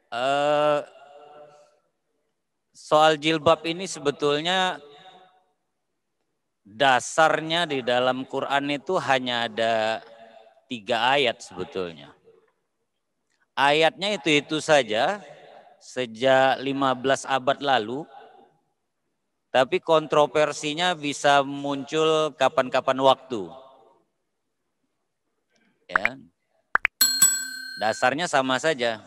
Eh, soal jilbab ini sebetulnya dasarnya di dalam Quran itu hanya ada 3 ayat sebetulnya. Ayatnya itu saja sejak 15 abad lalu, tapi kontroversinya bisa muncul kapan-kapan waktu. Ya, dasarnya sama saja.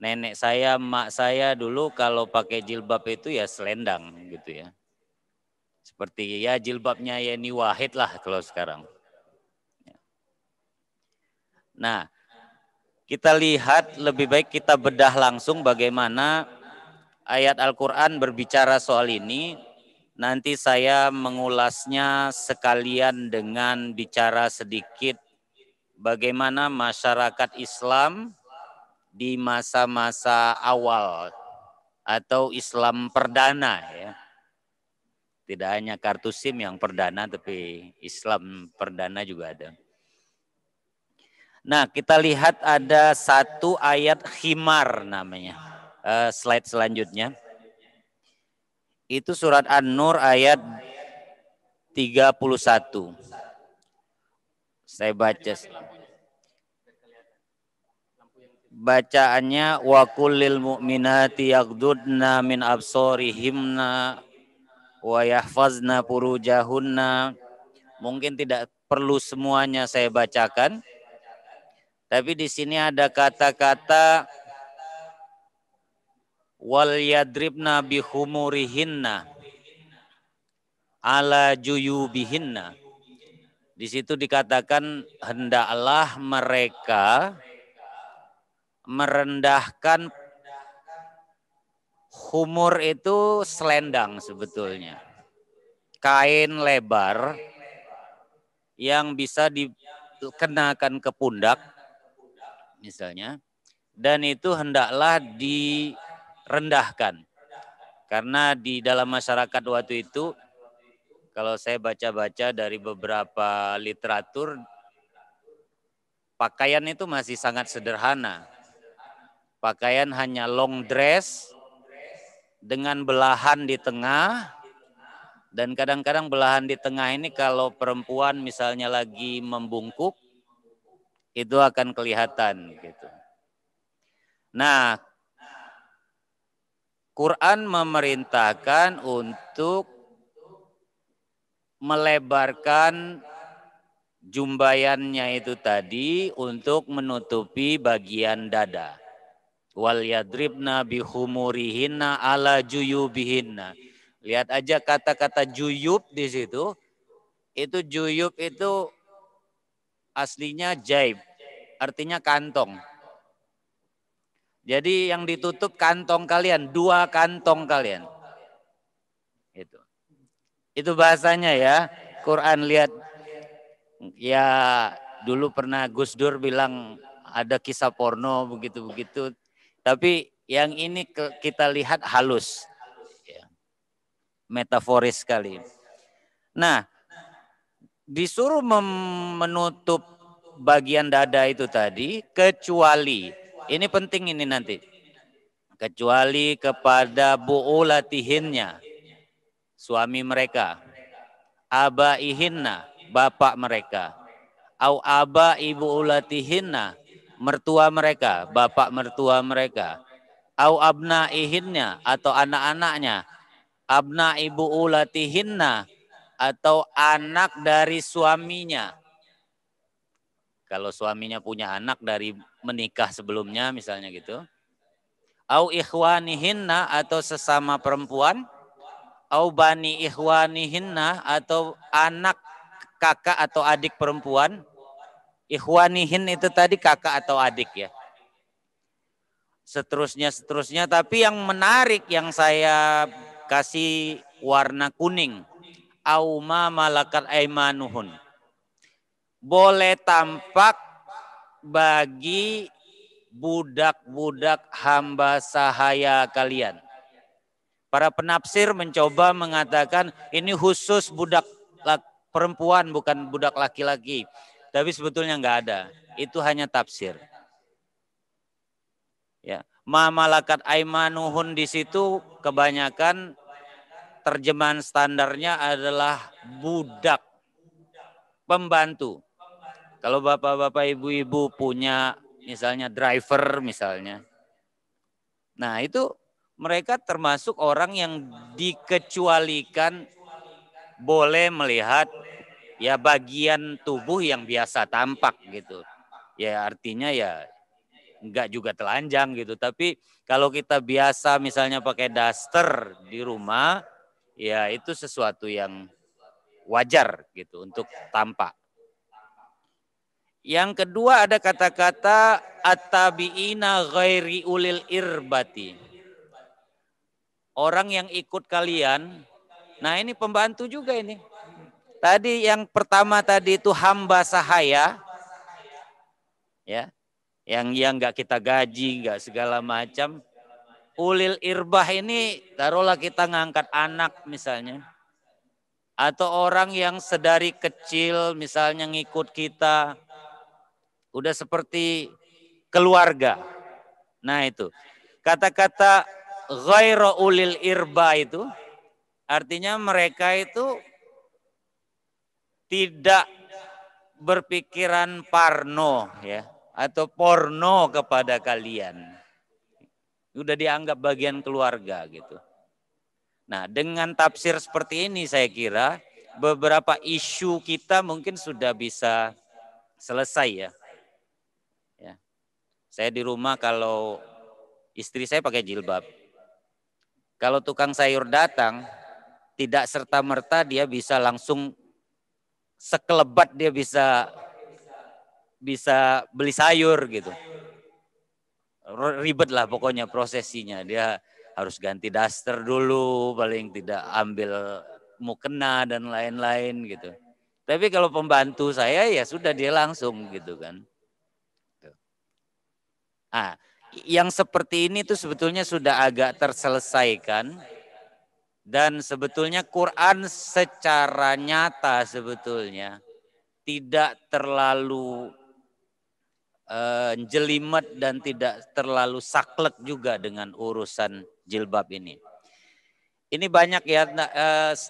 Nenek saya, emak saya dulu kalau pakai jilbab itu ya selendang gitu ya. Seperti ya jilbabnya Yeni Wahid lah kalau sekarang. Nah, kita lihat lebih baik kita bedah langsung bagaimana ayat Al-Quran berbicara soal ini. Nanti saya mengulasnya sekalian dengan bicara sedikit bagaimana masyarakat Islam di masa-masa awal atau Islam perdana ya. Tidak hanya kartu SIM yang perdana, tapi Islam perdana juga ada. Nah, kita lihat ada satu ayat khimar namanya. Slide selanjutnya. Itu surat An-Nur ayat 31. Saya baca. Bacaannya wa kullil mu'minati yaghdudna min absarihimna wa yahfazna furujahunna. Mungkin tidak perlu semuanya saya bacakan. Tapi di sini ada kata-kata wal yadribna bihumurihinna ala juyubihinna. Di situ dikatakan hendaklah mereka merendahkan humur itu selendang sebetulnya. Kain lebar yang bisa dikenakan ke pundak misalnya. Dan itu hendaklah direndahkan. Karena di dalam masyarakat waktu itu, kalau saya baca-baca dari beberapa literatur, pakaian itu masih sangat sederhana. Pakaian hanya long dress dengan belahan di tengah. Dan kadang-kadang belahan di tengah ini kalau perempuan misalnya lagi membungkuk, itu akan kelihatan gitu. Nah, Quran memerintahkan untuk melebarkan jumbayannya itu tadi untuk menutupi bagian dada. Wal yadribna bihumurihinna ala juyubihinna. Lihat aja kata-kata juyub di situ. Itu juyub itu aslinya jaib, artinya kantong. Jadi yang ditutup kantong kalian, 2 kantong kalian. Itu bahasanya ya. Quran lihat ya dulu pernah Gus Dur bilang ada kisah porno begitu-begitu. Tapi yang ini kita lihat halus. Ya. Metaforis sekali. Nah, disuruh menutup bagian dada itu tadi kecuali, ini penting ini nanti, kecuali kepada bu'ulatihinnya, suami mereka, abaihinna, bapak mereka, au aba ibu ulatihinna, mertua mereka, bapak mertua mereka, au abnaihinna atau anak-anaknya, abna ibu ulatihinna atau anak dari suaminya. Kalau suaminya punya anak dari menikah sebelumnya misalnya gitu. Au ikhwanihinna atau sesama perempuan. Au bani ikhwanihinna atau anak kakak atau adik perempuan. Ikhwanihin itu tadi kakak atau adik ya. Seterusnya. Tapi yang menarik yang saya kasih warna kuning. Au ma malakat aimanuhun. Boleh tampak bagi budak-budak hamba sahaya kalian. Para penafsir mencoba mengatakan ini khusus budak perempuan bukan budak laki-laki. Tapi sebetulnya enggak ada. Itu hanya tafsir. Ya, ma malakat aimanuhun di situ kebanyakan terjemahan standarnya adalah budak, pembantu. Kalau bapak-bapak ibu-ibu punya misalnya driver misalnya. Nah, itu mereka termasuk orang yang dikecualikan boleh melihat ya bagian tubuh yang biasa tampak gitu. Ya artinya ya enggak juga telanjang gitu. Tapi kalau kita biasa misalnya pakai daster di rumah, ya itu sesuatu yang wajar gitu untuk tampak. Yang kedua ada kata-kata at-tabi'ina ghairi ulil irbati. Orang yang ikut kalian, nah ini pembantu juga ini. Tadi yang pertama tadi itu hamba sahaya, ya, yang nggak kita gaji, nggak segala macam. Ulil irbah ini taruhlah kita ngangkat anak misalnya. Atau orang yang sedari kecil misalnya ngikut kita. Udah seperti keluarga. Nah itu. Kata-kata ghairu ulil irba itu artinya mereka itu tidak berpikiran parno ya atau porno kepada kalian. Udah dianggap bagian keluarga gitu. Nah, dengan tafsir seperti ini saya kira beberapa isu kita mungkin sudah bisa selesai ya. Ya. Saya di rumah kalau istri saya pakai jilbab. Kalau tukang sayur datang, tidak serta-merta dia bisa langsung sekelebat dia bisa beli sayur gitu. Ribet lah pokoknya prosesinya. Dia harus ganti daster dulu, paling tidak ambil mukena dan lain-lain gitu. Tapi kalau pembantu saya ya sudah dia langsung gitu kan. Ah, yang seperti ini tuh sebetulnya sudah agak terselesaikan dan sebetulnya Quran secara nyata sebetulnya tidak terlalu jelimet dan tidak terlalu saklek juga dengan urusan jilbab ini. Ini banyak ya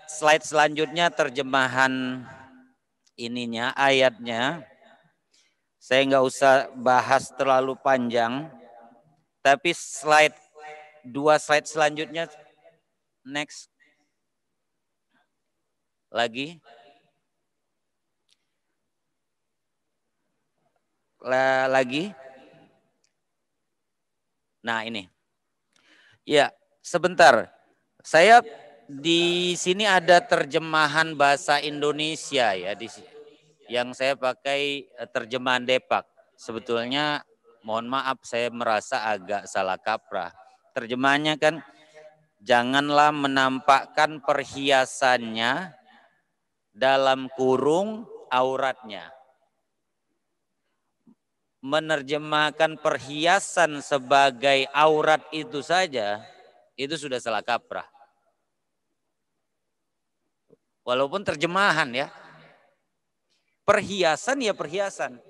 slide selanjutnya terjemahan ininya ayatnya. Saya nggak usah bahas terlalu panjang, tapi dua slide selanjutnya next lagi. Lagi. Nah ini. Ya, sebentar. Saya di sini ada terjemahan bahasa Indonesia ya yang saya pakai terjemahan Depak. Sebetulnya mohon maaf saya merasa agak salah kaprah. Terjemahannya kan janganlah menampakkan perhiasannya dalam kurung auratnya. Menerjemahkan perhiasan sebagai aurat itu saja, itu sudah salah kaprah. Walaupun terjemahan ya. Perhiasan ya perhiasan.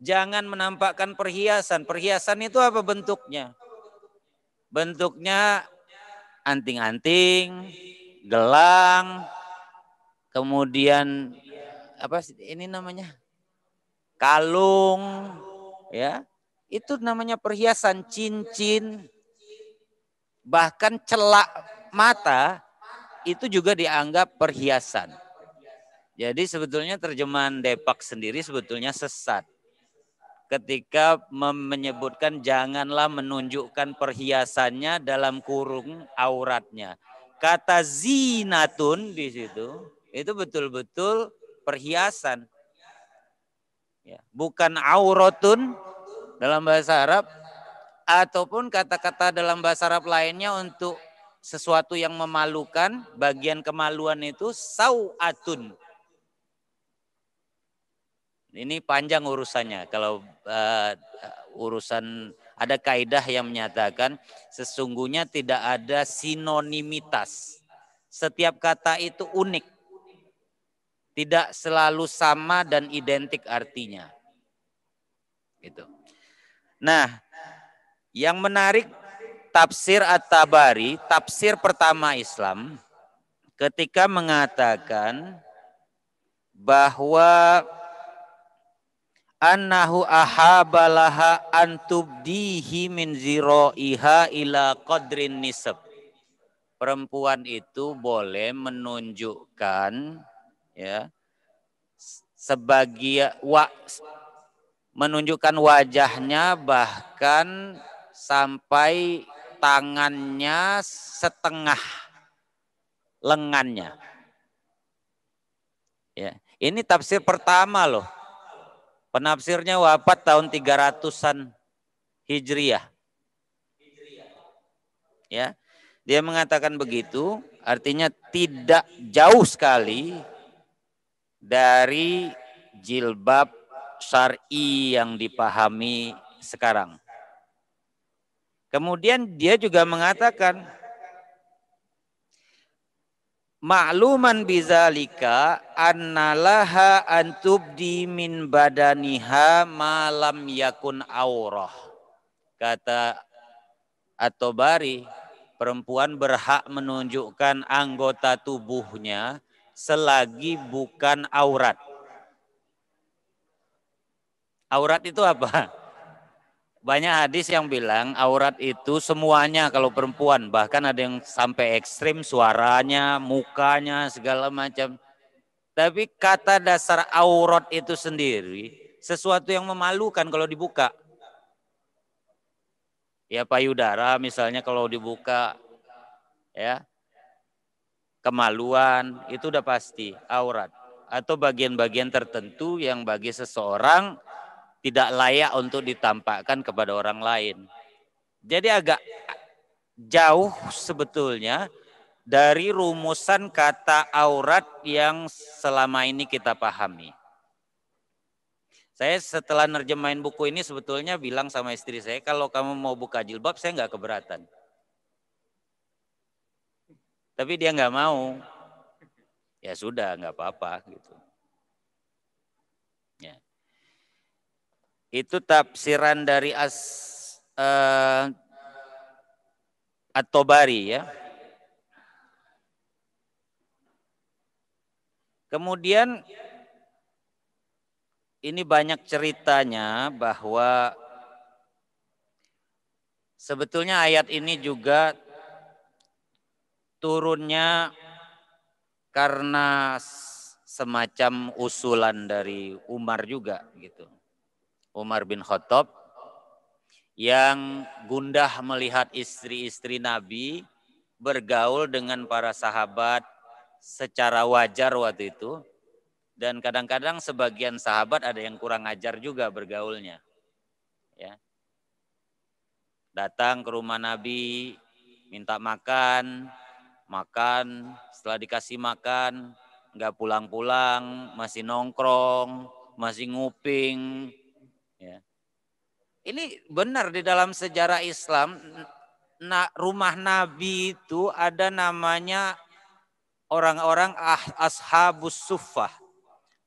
Jangan menampakkan perhiasan. Perhiasan itu apa bentuknya? Bentuknya anting-anting, gelang, kemudian apa ini namanya? Kalung, ya. Itu namanya perhiasan, cincin. Bahkan celak mata itu juga dianggap perhiasan. Jadi sebetulnya terjemahan Depak sendiri sebetulnya sesat. Ketika menyebutkan janganlah menunjukkan perhiasannya dalam kurung auratnya. Kata zinatun di situ itu betul-betul perhiasan. Ya, bukan auratun dalam bahasa Arab ataupun kata-kata dalam bahasa Arab lainnya untuk sesuatu yang memalukan, bagian kemaluan itu sau'atun. Ini panjang urusannya. Kalau urusan ada kaidah yang menyatakan sesungguhnya tidak ada sinonimitas. Setiap kata itu unik. Tidak selalu sama dan identik artinya. Gitu. Nah, Yang menarik tafsir At-Tabari, tafsir pertama Islam, ketika mengatakan bahwa annahu ahabalaha antubdihi min ziro'iha ila qadrin nisab. Perempuan itu boleh menunjukkan ya menunjukkan wajahnya bahkan sampai tangannya setengah lengannya. Ya, ini tafsir pertama loh. Penafsirnya wafat tahun 300-an Hijriah. Ya. Dia mengatakan begitu, artinya tidak jauh sekali dari jilbab syar'i yang dipahami sekarang. Kemudian dia juga mengatakan ma'luman bizalika annalaha antubdi min badaniha malam yakun aurah. Kata At-Tabari, perempuan berhak menunjukkan anggota tubuhnya selagi bukan aurat. Aurat itu apa? Banyak hadis yang bilang aurat itu semuanya kalau perempuan. Bahkan ada yang sampai ekstrim suaranya, mukanya, segala macam. Tapi kata dasar aurat itu sendiri sesuatu yang memalukan kalau dibuka. Ya payudara misalnya kalau dibuka ya kemaluan itu udah pasti aurat. Atau bagian-bagian tertentu yang bagi seseorang tidak layak untuk ditampakkan kepada orang lain. Jadi agak jauh sebetulnya dari rumusan kata aurat yang selama ini kita pahami. Saya setelah nerjemahin buku ini sebetulnya bilang sama istri saya, kalau kamu mau buka jilbab saya nggak keberatan. Tapi dia nggak mau. Ya sudah, nggak apa-apa gitu. Ya. Itu tafsiran dari At-Tabari ya. Kemudian ini banyak ceritanya bahwa sebetulnya ayat ini juga turunnya karena semacam usulan dari Umar juga gitu. Umar bin Khattab yang gundah melihat istri-istri Nabi bergaul dengan para sahabat secara wajar waktu itu. Dan kadang-kadang sebagian sahabat ada yang kurang ajar juga bergaulnya. Ya. Datang ke rumah Nabi, minta makan, setelah dikasih makan, nggak pulang-pulang, masih nongkrong, masih nguping. Ya. Ini benar di dalam sejarah Islam, rumah Nabi itu ada namanya orang-orang ashabus suffah.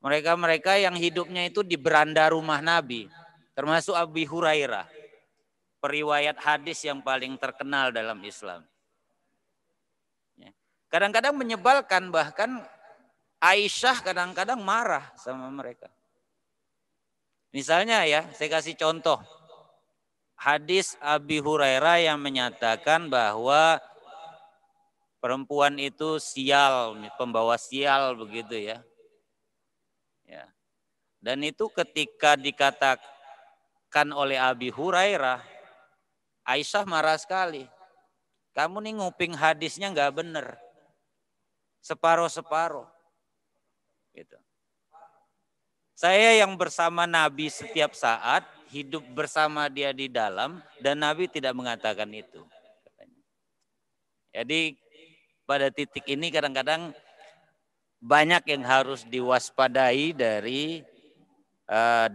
Mereka-mereka yang hidupnya itu di beranda rumah Nabi. Termasuk Abi Hurairah. Periwayat hadis yang paling terkenal dalam Islam. Kadang-kadang menyebalkan, bahkan Aisyah kadang-kadang marah sama mereka. Misalnya ya, saya kasih contoh. Hadis Abi Hurairah yang menyatakan bahwa perempuan itu sial, pembawa sial begitu ya. Ya. Dan itu ketika dikatakan oleh Abi Hurairah, Aisyah marah sekali. Kamu nih nguping hadisnya nggak bener. Separuh-separuh. Gitu. Saya yang bersama Nabi setiap saat, hidup bersama dia di dalam, dan Nabi tidak mengatakan itu. Jadi pada titik ini kadang-kadang banyak yang harus diwaspadai dari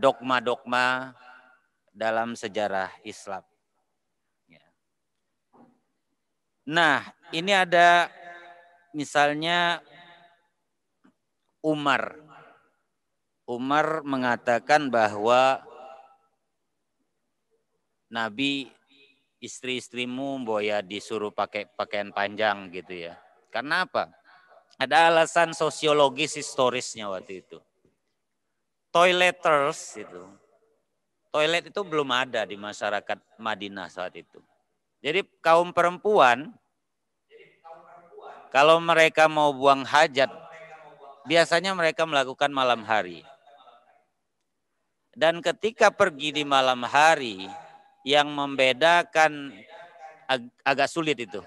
dogma-dogma dalam sejarah Islam. Nah, ini ada misalnya Umar. Umar mengatakan bahwa Nabi istri-istrimu boya disuruh pakai pakaian panjang gitu ya. Karena apa? Ada alasan sosiologis historisnya waktu itu. Toileters itu. Toilet itu belum ada di masyarakat Madinah saat itu. Jadi kaum perempuan kalau mereka mau buang hajat biasanya mereka melakukan malam hari. Dan ketika pergi di malam hari yang membedakan agak sulit itu.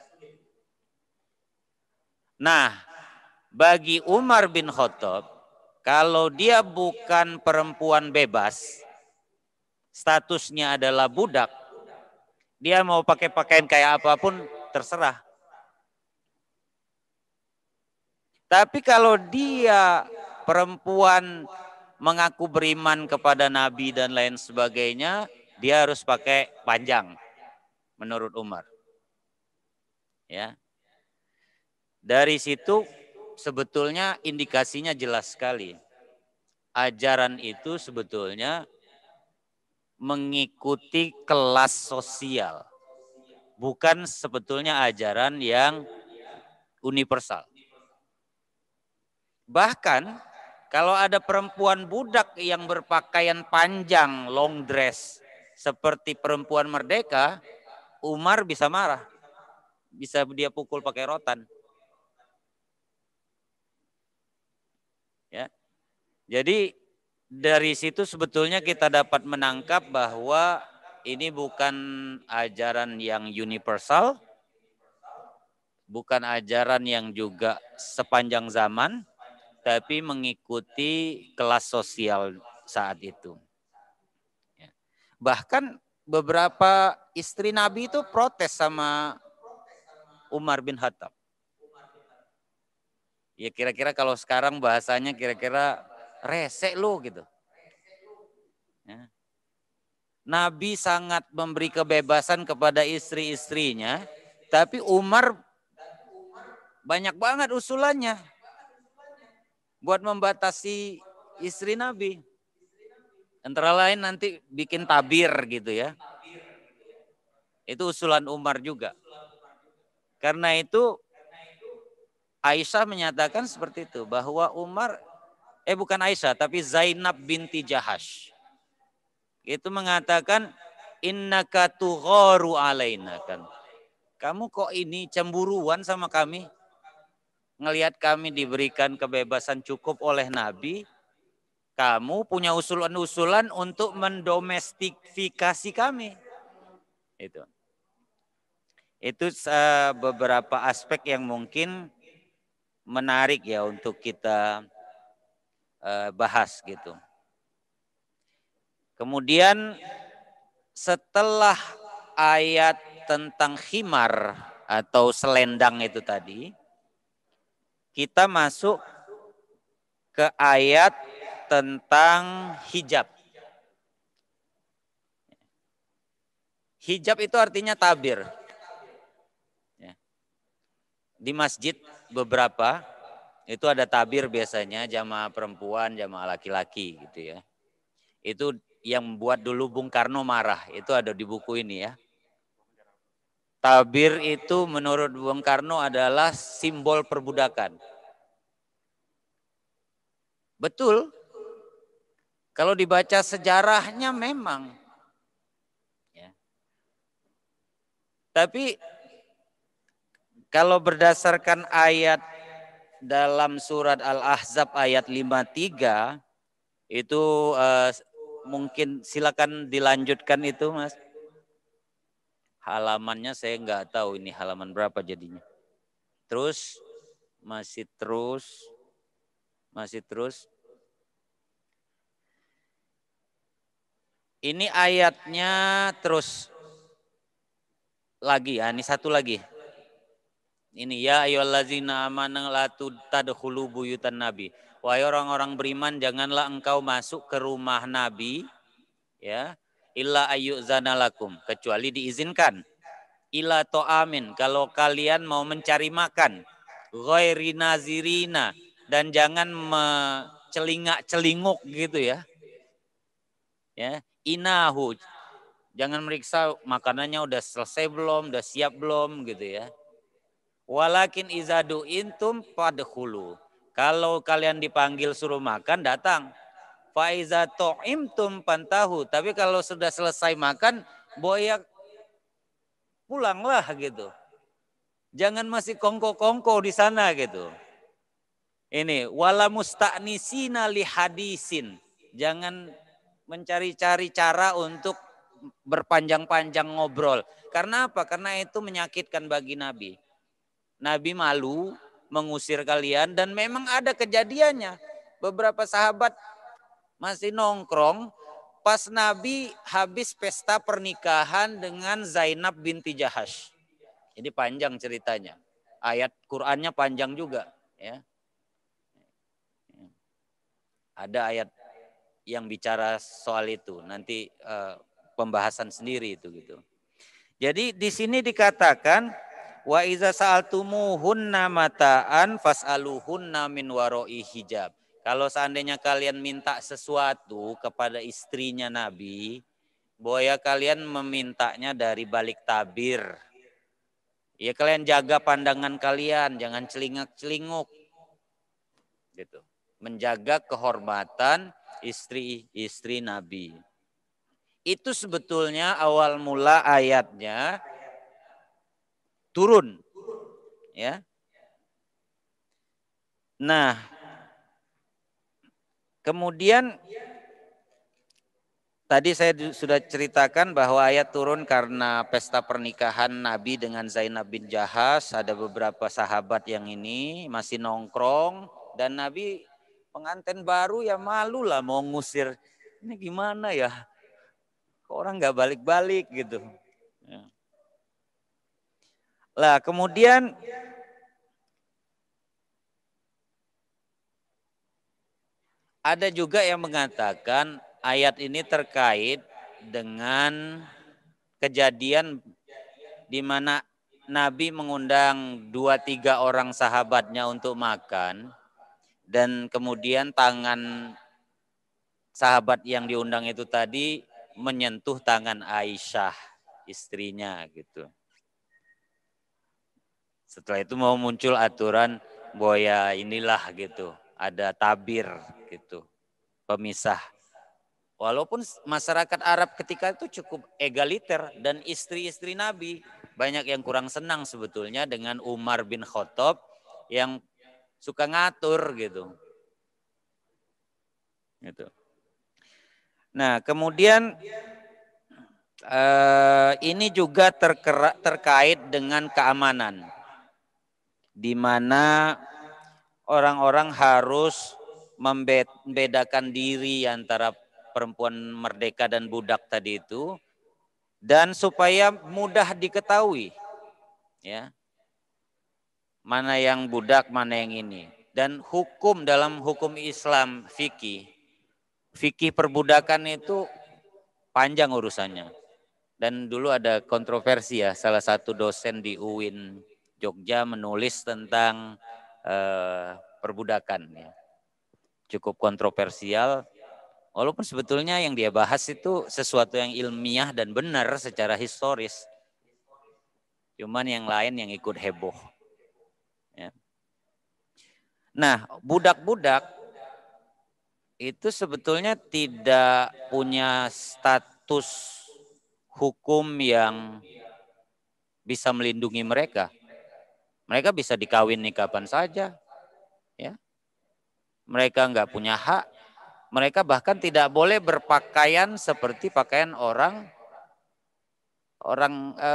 Nah, bagi Umar bin Khattab, kalau dia bukan perempuan bebas, statusnya adalah budak, dia mau pakai pakaian kayak apapun terserah. Tapi kalau dia perempuan mengaku beriman kepada Nabi dan lain sebagainya, dia harus pakai panjang menurut Umar. Ya. Dari situ sebetulnya indikasinya jelas sekali. Ajaran itu sebetulnya mengikuti kelas sosial. Bukan sebetulnya ajaran yang universal. Bahkan kalau ada perempuan budak yang berpakaian panjang, long dress, seperti perempuan merdeka, Umar bisa marah. Bisa dia pukul pakai rotan. Ya. Jadi dari situ sebetulnya kita dapat menangkap bahwa ini bukan ajaran yang universal, bukan ajaran yang juga sepanjang zaman, tapi mengikuti kelas sosial saat itu. Ya. Bahkan beberapa istri Nabi itu protes sama Umar bin Khattab. Ya kira-kira kalau sekarang bahasanya kira-kira resek lu gitu. Ya. Nabi sangat memberi kebebasan kepada istri-istrinya, tapi Umar banyak banget usulannya buat membatasi istri Nabi. Antara lain nanti bikin tabir gitu ya. Itu usulan Umar juga. Karena itu Aisyah menyatakan seperti itu bahwa bukan Aisyah tapi Zainab binti Jahash itu mengatakan innaka tugharu alaina kan. Kamu kok ini cemburuan sama kami? Ngelihat kami diberikan kebebasan cukup oleh Nabi, kamu punya usulan-usulan untuk mendomestifikasi kami. Itu beberapa aspek yang mungkin menarik ya untuk kita bahas gitu. Kemudian setelah ayat tentang khimar atau selendang itu tadi, kita masuk ke ayat tentang hijab. Hijab itu artinya tabir. Di masjid beberapa itu ada tabir biasanya jamaah perempuan, jamaah laki-laki gitu ya. Itu yang membuat dulu Bung Karno marah, itu ada di buku ini ya. Tabir itu menurut Bung Karno adalah simbol perbudakan. Betul. Kalau dibaca sejarahnya memang. Ya. Tapi kalau berdasarkan ayat dalam surat Al-Ahzab ayat 53 itu mungkin silakan dilanjutkan itu Mas. Halamannya saya nggak tahu ini halaman berapa jadinya. Masih terus. Ini ayatnya terus lagi ya, ini satu lagi. Ini ya ayyuhallazina amanu la tadkhulu buyutan nabi. Wahai orang-orang beriman janganlah engkau masuk ke rumah Nabi ya illa ayyuzana lakum kecuali diizinkan. Ila to'amin kalau kalian mau mencari makan. Ghairi nazirina dan jangan celingak-celinguk gitu ya. Ya, inahu Jangan meriksa makanannya udah selesai belum, udah siap belum gitu ya. Walakin izadu intum padkhulu. Kalau kalian dipanggil suruh makan, datang. Fa iza tu'imtum pantahu. Tapi kalau sudah selesai makan, boya pulanglah gitu. Jangan masih kongko-kongko di sana gitu. Ini wala musta'nisina li hadisin. Jangan mencari-cari cara untuk berpanjang-panjang ngobrol. Karena apa? Karena itu menyakitkan bagi Nabi. Nabi malu mengusir kalian dan memang ada kejadiannya. Beberapa sahabat masih nongkrong pas Nabi habis pesta pernikahan dengan Zainab binti Jahash. Jadi panjang ceritanya. Ayat Qur'annya panjang juga, ya. Ada ayat yang bicara soal itu. Nanti pembahasan sendiri itu gitu. Jadi di sini dikatakan wa iza sa'altumuhunna mata'an fas'aluhunna min wara'i hijab. Kalau seandainya kalian minta sesuatu kepada istrinya Nabi, boya kalian memintanya dari balik tabir. Ya kalian jaga pandangan kalian, jangan celingak-celinguk. Gitu. Menjaga kehormatan istri-istri Nabi. Itu sebetulnya awal mula ayatnya turun, ya. Nah, kemudian tadi saya sudah ceritakan bahwa ayat turun karena pesta pernikahan Nabi dengan Zainab bin Jahas. Ada beberapa sahabat yang ini masih nongkrong dan Nabi pengantin baru ya malu lah mau ngusir. Ini gimana ya? Orang nggak balik-balik gitu. Lah kemudian ada juga yang mengatakan ayat ini terkait dengan kejadian di mana Nabi mengundang 2-3 orang sahabatnya untuk makan dan kemudian tangan sahabat yang diundang itu tadi menyentuh tangan Aisyah istrinya gitu. Setelah itu mau muncul aturan boya inilah gitu, ada tabir gitu, pemisah. Walaupun masyarakat Arab ketika itu cukup egaliter dan istri-istri Nabi banyak yang kurang senang sebetulnya dengan Umar bin Khattab yang suka ngatur gitu. Gitu. Nah, kemudian ini juga terkait dengan keamanan, di mana orang-orang harus membedakan diri antara perempuan merdeka dan budak tadi itu, dan supaya mudah diketahui, ya, mana yang budak, mana yang ini. Dan hukum dalam hukum Islam fikih perbudakan itu panjang urusannya. Dan dulu ada kontroversi ya, salah satu dosen di UIN Jogja menulis tentang perbudakan. Ya. Cukup kontroversial, walaupun sebetulnya yang dia bahas itu sesuatu yang ilmiah dan benar secara historis. Cuman yang lain yang ikut heboh. Ya. Nah, budak-budak itu sebetulnya tidak punya status hukum yang bisa melindungi mereka. Mereka bisa dikawini kapan saja, ya. Mereka nggak punya hak. Mereka bahkan tidak boleh berpakaian seperti pakaian orang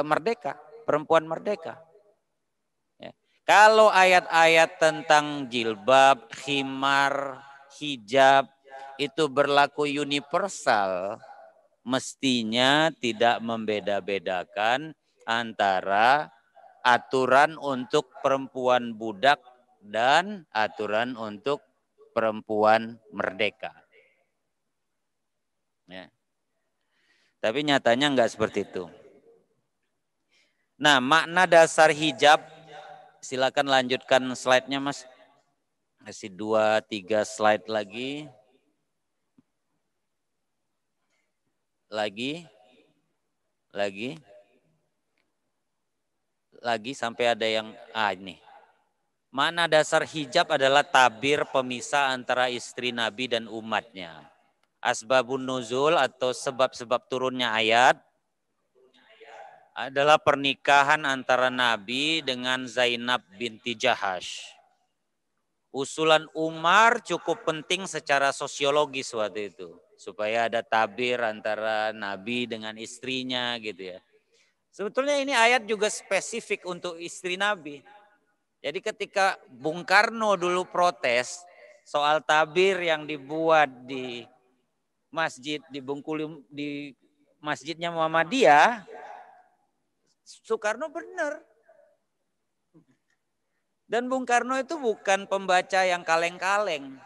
merdeka, perempuan merdeka. Ya. Kalau ayat-ayat tentang jilbab, khimar, hijab itu berlaku universal, mestinya tidak membeda-bedakan antara aturan untuk perempuan budak dan aturan untuk perempuan merdeka. Ya. Tapi nyatanya enggak seperti itu. Nah, makna dasar hijab, silakan lanjutkan slide-nya Mas. Kasih 2-3 slide lagi. Lagi sampai ada yang ini. Makna dasar hijab adalah tabir pemisah antara istri Nabi dan umatnya. Asbabun nuzul atau sebab-sebab turunnya ayat adalah pernikahan antara Nabi dengan Zainab binti Jahash. Usulan Umar cukup penting secara sosiologis waktu itu. Supaya ada tabir antara Nabi dengan istrinya gitu ya. Sebetulnya ini ayat juga spesifik untuk istri Nabi. Jadi ketika Bung Karno dulu protes soal tabir yang dibuat di masjid di Bengkulu di masjidnya Muhammadiyah, Soekarno benar. Dan Bung Karno itu bukan pembaca yang kaleng-kaleng.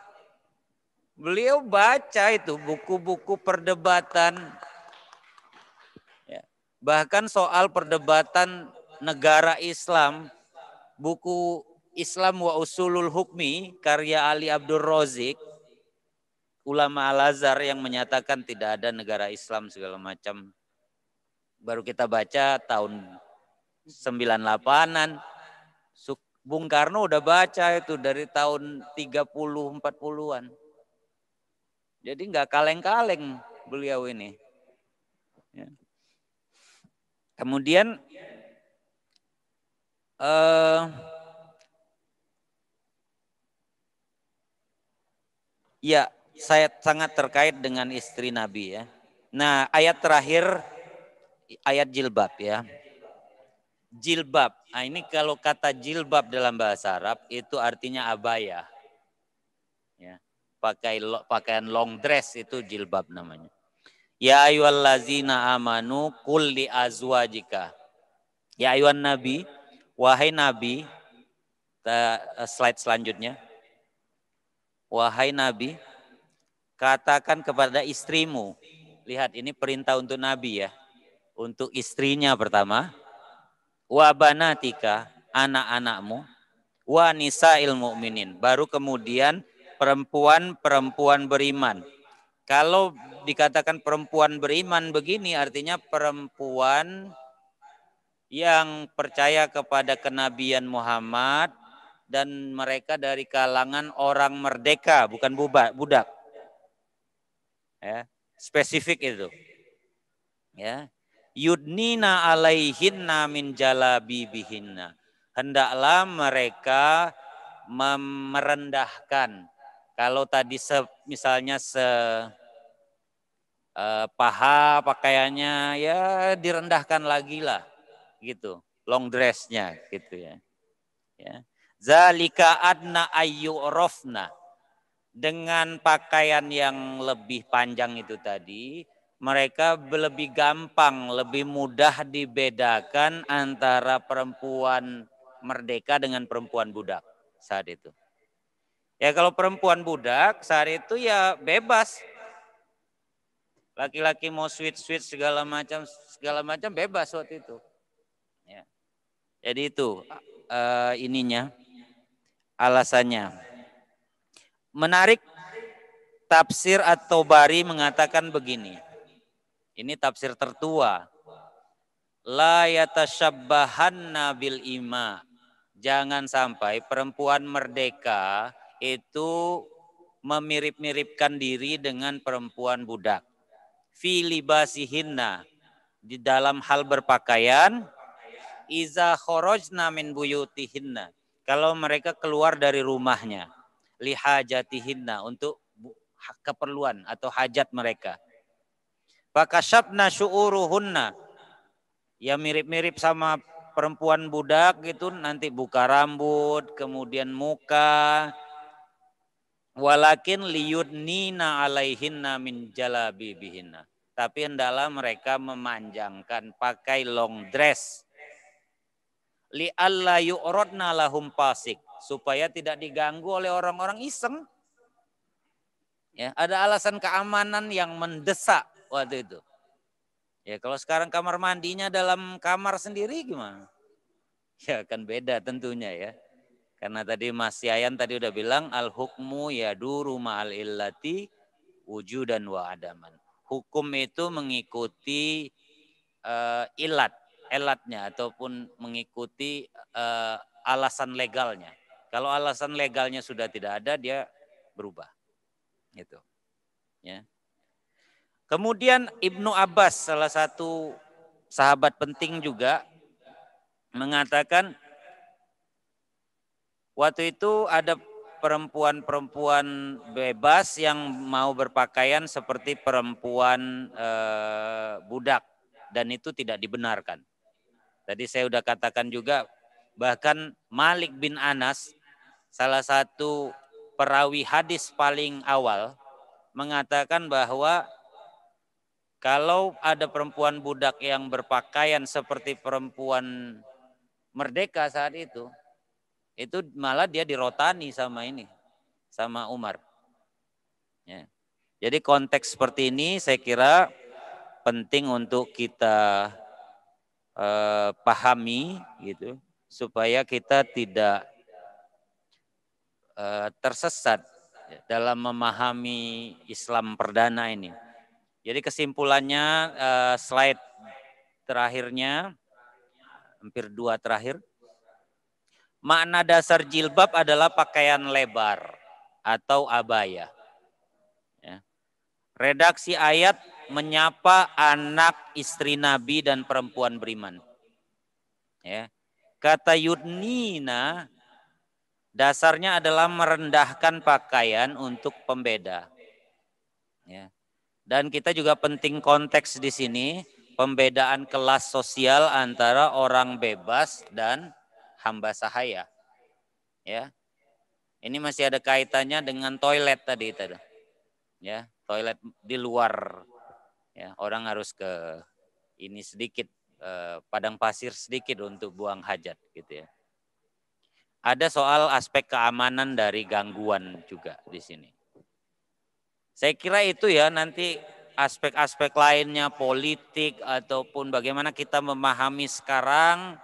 Beliau baca itu buku-buku perdebatan. Bahkan soal perdebatan negara Islam, buku Islam wa Usulul Hukmi karya Ali Abdul Razik, ulama Al-Azhar yang menyatakan tidak ada negara Islam segala macam. Baru kita baca tahun 98-an. Bung Karno udah baca itu dari tahun 30-40-an. Jadi nggak kaleng-kaleng beliau ini. Ya. Kemudian ya, saya sangat terkait dengan istri Nabi ya. Nah, ayat terakhir ayat jilbab ya. Jilbab. Nah, ini kalau kata jilbab dalam bahasa Arab itu artinya abaya. Ya. Pakaian long dress itu jilbab namanya. Ya ayyuhallazina amanu qul li azwajika. Ya ayyuhan nabi, wahai nabi, slide selanjutnya. Wahai nabi, katakan kepada istrimu. Lihat ini perintah untuk nabi ya. Untuk istrinya pertama. Wa banatika, anak-anakmu. Wa nisa'il mu'minin. Baru kemudian perempuan-perempuan beriman. Kalau dikatakan perempuan beriman begini artinya perempuan yang percaya kepada kenabian Muhammad dan mereka dari kalangan orang merdeka, bukan budak. Ya, spesifik itu. Ya. Yudnina alaihinna min jalabibihinna. Hendaklah mereka merendahkan. Kalau tadi misalnya paha pakaiannya ya direndahkan lagi lah gitu. Long dressnya gitu ya. Ya. Zalika adna ayyurofna. Dengan pakaian yang lebih panjang itu tadi, mereka lebih gampang, lebih mudah dibedakan antara perempuan merdeka dengan perempuan budak saat itu. Ya kalau perempuan budak saat itu ya bebas. Laki-laki mau sweet segala macam bebas waktu itu. Ya. Jadi itu ininya alasannya. Menarik, tafsir At-Tabari mengatakan begini. Ini tafsir tertua. La yatashabbahanna bil ima. Jangan sampai perempuan merdeka itu memirip-miripkan diri dengan perempuan budak. Fi libasihinna. Di dalam hal berpakaian. Iza khorojna min buyutihinna. Kalau mereka keluar dari rumahnya. Lihajatihinna untuk keperluan atau hajat mereka. Fakasyabna syu'uruhunna. Ya mirip-mirip sama perempuan budak gitu, nanti buka rambut, kemudian muka. Walakin liyudnina alaihinna min jalabibihinna. Tapi hendaklah mereka memanjangkan pakai long dress. Li'alla yu'rodna lahum pasik. Supaya tidak diganggu oleh orang-orang iseng. Ya, ada alasan keamanan yang mendesak waktu itu. Ya, kalau sekarang kamar mandinya dalam kamar sendiri gimana? Ya kan beda tentunya ya. Karena tadi Mas Yayan tadi udah bilang al-hukmu yaduru ma'al illati wujudan wa adaman. Hukum itu mengikuti elatnya ataupun mengikuti alasan legalnya. Kalau alasan legalnya sudah tidak ada, dia berubah. Gitu. Ya. Kemudian Ibnu Abbas, salah satu sahabat penting juga, mengatakan waktu itu ada perempuan-perempuan bebas yang mau berpakaian seperti perempuan budak, dan itu tidak dibenarkan. Tadi saya sudah katakan juga, bahkan Malik bin Anas, salah satu perawi hadis paling awal, mengatakan bahwa kalau ada perempuan budak yang berpakaian seperti perempuan merdeka saat itu malah dia dirotani sama Umar. Ya. Jadi konteks seperti ini saya kira penting untuk kita pahami gitu, supaya kita tidak tersesat dalam memahami Islam perdana ini. Jadi kesimpulannya slide terakhirnya, hampir 2 terakhir. Makna dasar jilbab adalah pakaian lebar atau abaya. Ya. Redaksi ayat menyapa anak istri Nabi dan perempuan beriman. Ya. Kata yudnina dasarnya adalah merendahkan pakaian untuk pembeda. Ya. Dan kita juga penting konteks di sini, pembedaan kelas sosial antara orang bebas dan hamba sahaya. Ya. Ini masih ada kaitannya dengan toilet tadi. Ya, toilet di luar. Ya, orang harus ke ini sedikit, padang pasir sedikit untuk buang hajat gitu ya. Ada soal aspek keamanan dari gangguan juga di sini. Saya kira itu ya, nanti aspek-aspek lainnya politik ataupun bagaimana kita memahami sekarang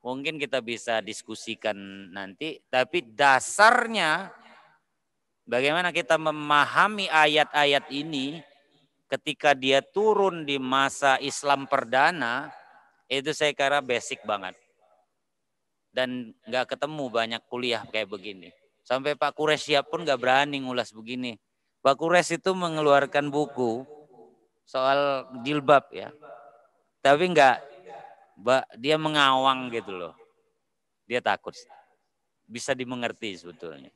mungkin kita bisa diskusikan nanti, tapi dasarnya bagaimana kita memahami ayat-ayat ini ketika dia turun di masa Islam perdana, itu saya kira basic banget. Dan nggak ketemu banyak kuliah kayak begini. Sampai Pak Quraisy pun nggak berani ngulas begini. Pak Quraisy itu mengeluarkan buku soal jilbab ya. Tapi enggak, dia mengawang gitu loh. Dia takut. Bisa dimengerti sebetulnya.